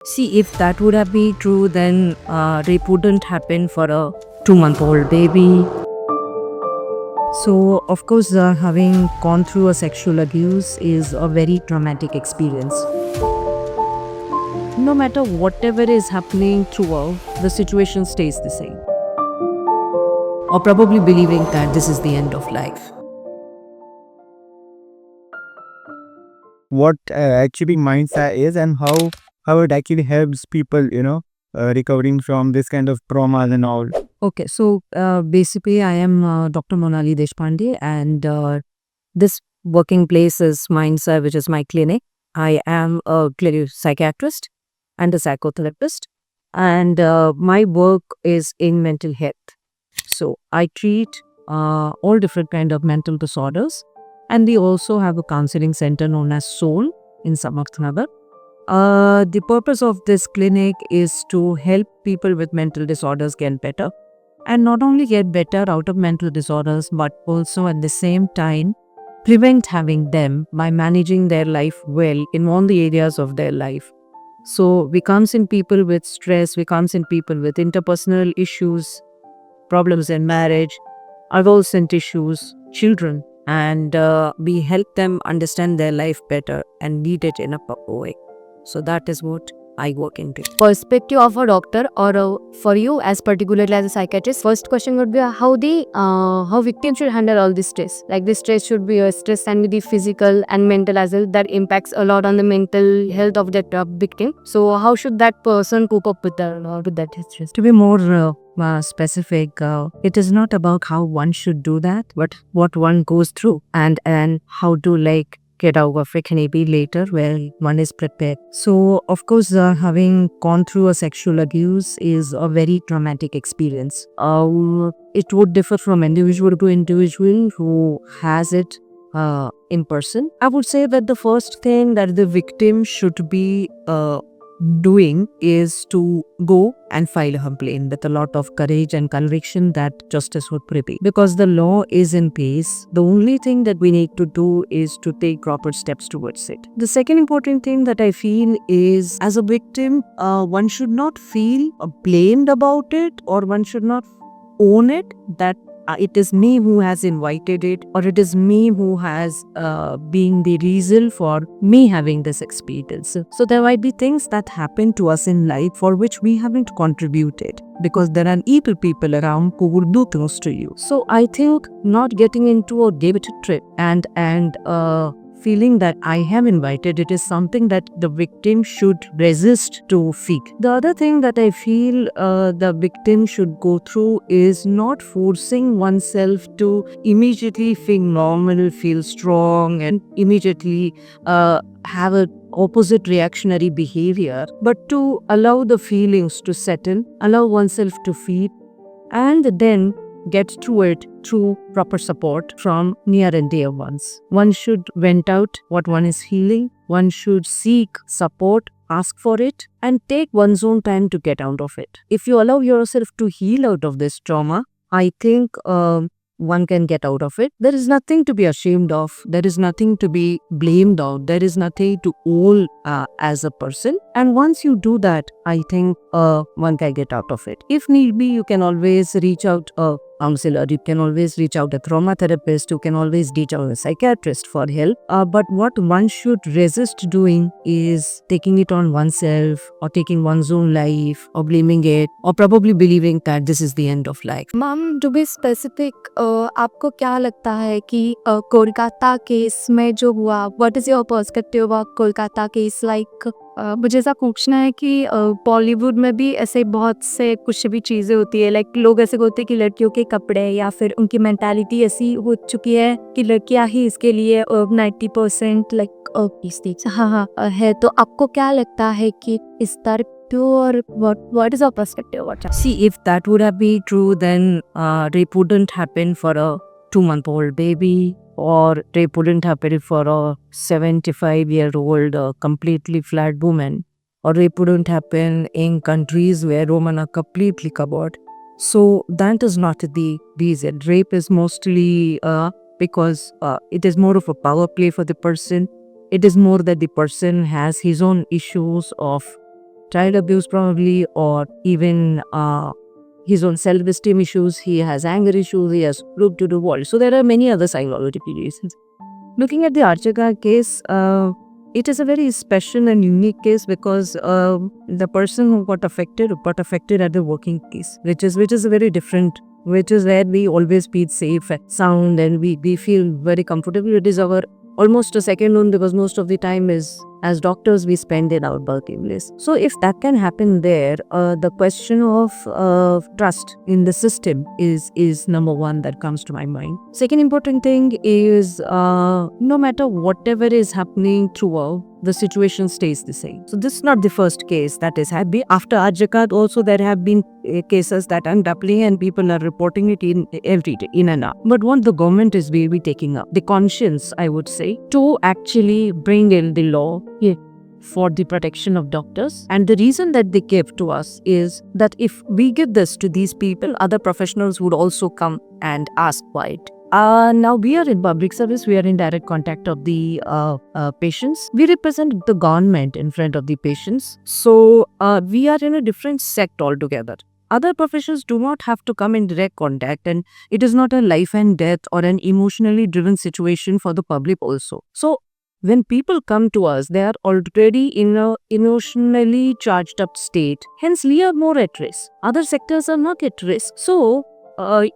See, if that would have been true, then rape wouldn't happen for a 2-month-old baby. So, of course, having gone through a sexual abuse is a very traumatic experience. No matter whatever is happening throughout, the situation stays the same. Or probably believing that this is the end of life. What actually mindset is and how it actually helps people, recovering from this kind of traumas and all. Okay, so basically, I am Dr. Monali Deshpande, and this working place is Mindset, which is my clinic. I am a clinical psychiatrist and a psychotherapist, and my work is in mental health. So I treat all different kind of mental disorders, and we also have a counseling center known as Soul in Samarthanagar. The purpose of this clinic is to help people with mental disorders get better, and not only get better out of mental disorders, but also at the same time prevent having them by managing their life well in all the areas of their life. So we comes in people with stress, we comes in people with interpersonal issues, problems in marriage, adolescent issues, children, and we help them understand their life better and lead it in a proper way. So that is what I work into. Perspective of a doctor or for you as particularly as a psychiatrist, first question would be how victims should handle all this stress. Like this stress should be a stress and the physical and mental as well that impacts a lot on the mental health of that victim. So how should that person cope up with that stress? To be more specific, it is not about how one should do that, but what one goes through and how to get out of it maybe later where one is prepared. So, of course, having gone through a sexual abuse is a very traumatic experience. It would differ from individual to individual who has it in person. I would say that the first thing that the victim should be doing is to go and file a complaint with a lot of courage and conviction that justice would prevail. Because the law is in place, the only thing that we need to do is to take proper steps towards it. The second important thing that I feel is, as a victim, one should not feel blamed about it, or one should not own it that it is me who has invited it, or it is me who has been the reason for me having this experience. So there might be things that happen to us in life for which we haven't contributed, because there are evil people around who will do things to you. So I think not getting into a debate trip and feeling that I have invited it is something that the victim should resist to feel. The other thing that I feel the victim should go through is not forcing oneself to immediately feel normal, feel strong, and immediately have an opposite reactionary behavior, but to allow the feelings to settle, allow oneself to feel, and then get through it through proper support from near and dear ones. One should vent out what one is feeling. One should seek support, ask for it, and take one's own time to get out of it. If you allow yourself to heal out of this trauma, I think one can get out of it. There is nothing to be ashamed of. There is nothing to be blamed of. There is nothing to own as a person. And once you do that, I think one can get out of it. If need be, you can always reach out a counselor. You can always reach out a trauma therapist. You can always reach out a psychiatrist for help. But what one should resist doing is taking it on oneself, or taking one's own life, or blaming it, or probably believing that this is the end of life. Ma'am to be specific आपको क्या लगता है कि Kolkata case में जो हुआ, what is your perspective of Kolkata case? Like मुझे ऐसा पूछना है कि बॉलीवुड में भी ऐसे बहुत से कुछ भी चीज़ें होती है, लाइक लोग ऐसे बोलते हैं कि लड़कियों के कपड़े या फिर उनकी मेंटालिटी ऐसी हो चुकी है कि लड़कियां ही इसके लिए 90% लाइक हाँ है। तो आपको क्या लगता है कि इस तरह or what is our perspective about that? See, if that would have been true, then rape wouldn't happen for a 2-month-old baby, or rape wouldn't happen for a 75-year-old completely flat woman, or rape wouldn't happen in countries where women are completely covered. So that is not the reason. Rape is mostly because it is more of a power play for the person. It is more that the person has his own issues of child abuse probably, or even his own self-esteem issues, he has anger issues, he has looked to the world. So there are many other psychological reasons. Looking at the Archakar case, it is a very special and unique case because the person who got affected at the working place, which is a very different, which is where we always feel safe and sound and we feel very comfortable. It is our almost a second home because most of the time is as doctors we spend in our working place. So if that can happen there, the question of trust in the system is number one that comes to my mind. Second important thing is no matter whatever is happening throughout, the situation stays the same. So this is not the first case that is happening. After Arjakaad also there have been cases that end up playing and people are reporting it in every day, in and out. But what the government is really taking up, the conscience, I would say, to actually bring in the law for the protection of doctors. And the reason that they give to us is that if we give this to these people, other professionals would also come and ask why it. Now we are in public service, we are in direct contact of the patients. We represent the government in front of the patients. So we are in a different sect altogether. Other professions do not have to come in direct contact, and it is not a life and death or an emotionally driven situation for the public also. So when people come to us, they are already in a emotionally charged up state. Hence, we are more at risk. Other sectors are not at risk. So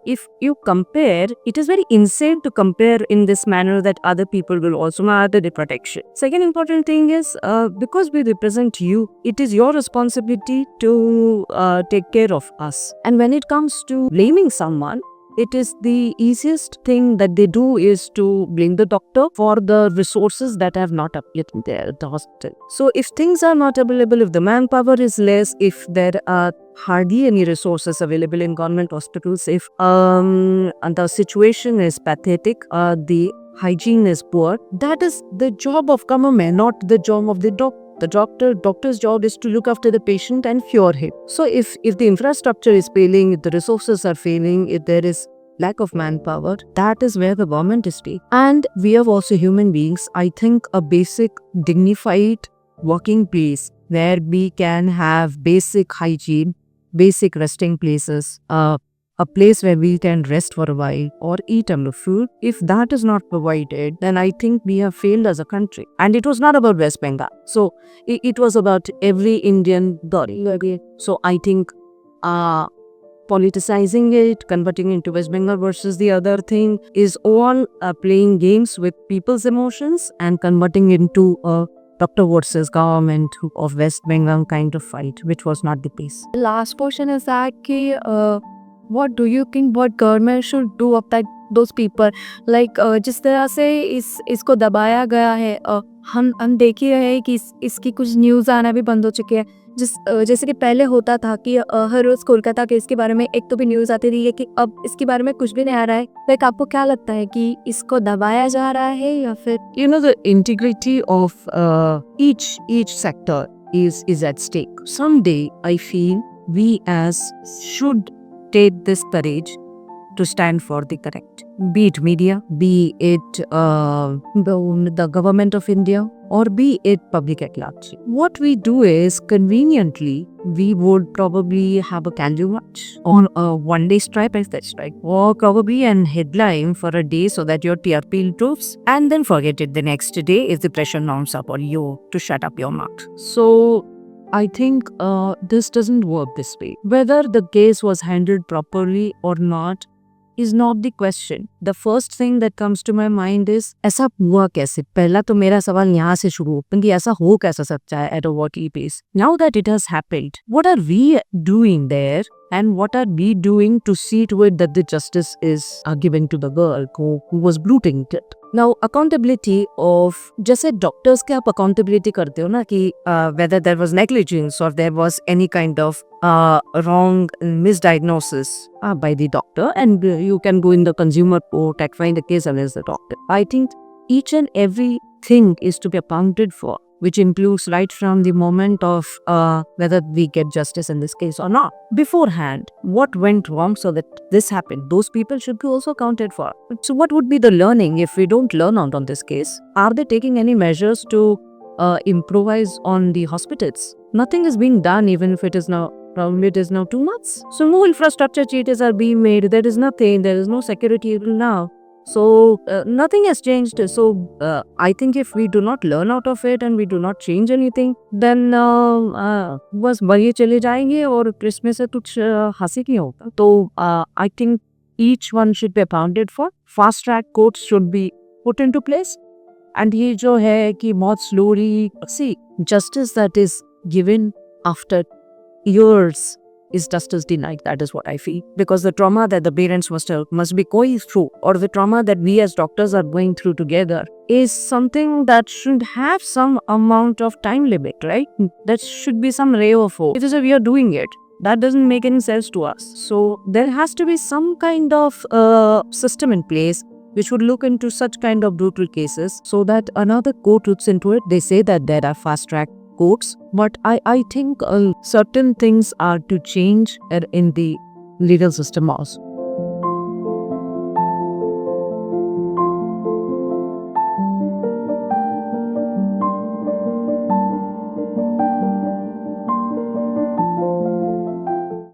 if you compare, it is very insane to compare in this manner that other people will also have the protection. Second important thing is because we represent you, it is your responsibility to take care of us. And when it comes to blaming someone, it is the easiest thing that they do is to blame the doctor for the resources that have not appeared there at the hospital. So if things are not available, if the manpower is less, if there are hardly any resources available in government hospitals, if and the situation is pathetic, the hygiene is poor, that is the job of government, not the job of the doctor. The doctor's job is to look after the patient and cure him. So if the infrastructure is failing, if the resources are failing, if there is lack of manpower, that is where the government is taking. And we are also human beings. I think a basic dignified working place where we can have basic hygiene, basic resting places, a place where we can rest for a while or eat a little food. If that is not provided, then I think we have failed as a country. And it was not about West Bengal. So it was about every Indian body. So I think politicizing it, converting it into West Bengal versus the other thing is all playing games with people's emotions and converting it into a doctor versus government of West Bengal kind of fight, which was not the case. The last portion is that what do you think what government should do of that those people, like जिस तरह से इसको दबाया गया है, हम देख ही रहे हैं कि इसकी कुछ न्यूज़ आना भी बंद हो चुकी है. जैसे कि पहले होता था कि हर रोज कोलकाता केस के बारे में एक तो भी न्यूज़ आती रही है कि अब इसके बारे में कुछ भी नहीं आ रहा है. लाइक आपको क्या लगता है कि इसको दबाया जा रहा है या फिर the integrity of each sector is at stake. Someday I feel we as should take this courage to stand for the correct. Be it media, be it the government of India, or be it public at large. What we do is, conveniently, we would probably have a candle march on a one-day strike, as that strike, or probably an headline for a day so that your TRP improves, and then forget it the next day if the pressure mounts up on you to shut up your mouth. So I think this doesn't work this way. Whether the case was handled properly or not is not the question. The first thing that comes to my mind is ऐसा हुआ कैसे? पहला तो मेरा सवाल यहाँ से शुरू होता है कि ऐसा हो कैसा सकता है at a working place. Now that it has happened, what are we doing there? And what are we doing to see to it that the justice is given to the girl who was brutalized? Now, accountability of, जैसे doctors के आप accountability करते हो ना कि whether there was negligence or there was any kind of wrong misdiagnosis by the doctor, and you can go in the consumer court and find a case against the doctor. I think each and every thing is to be accounted for, which includes right from the moment of whether we get justice in this case or not. Beforehand, what went wrong so that this happened? Those people should be also accounted for. So what would be the learning if we don't learn out on this case? Are they taking any measures to improvise on the hospitals? nothing is being done, even if it is now. Probably it is now 2 months. So no infrastructure changes are being made. There is nothing. There is no security even now. So nothing has changed. So I think if we do not learn out of it and we do not change anything, then बस बढ़िए चले जाएंगे और इसमें से कुछ हासिल नहीं होगा. तो I think each one should be accounted for. Fast track courts should be put into place. And ये जो है कि बहुत slowly, see, justice that is given after years is justice denied. That is what I feel, because the trauma that the parents must be going through, or the trauma that we as doctors are going through together, is something that should have some amount of time limit, right? That should be some ray of hope. It is a we are doing it. That doesn't make any sense to us. So there has to be some kind of system in place which would look into such kind of brutal cases, so that another court looks into it. They say that there are fast track courts, but I think certain things are to change in the legal system also.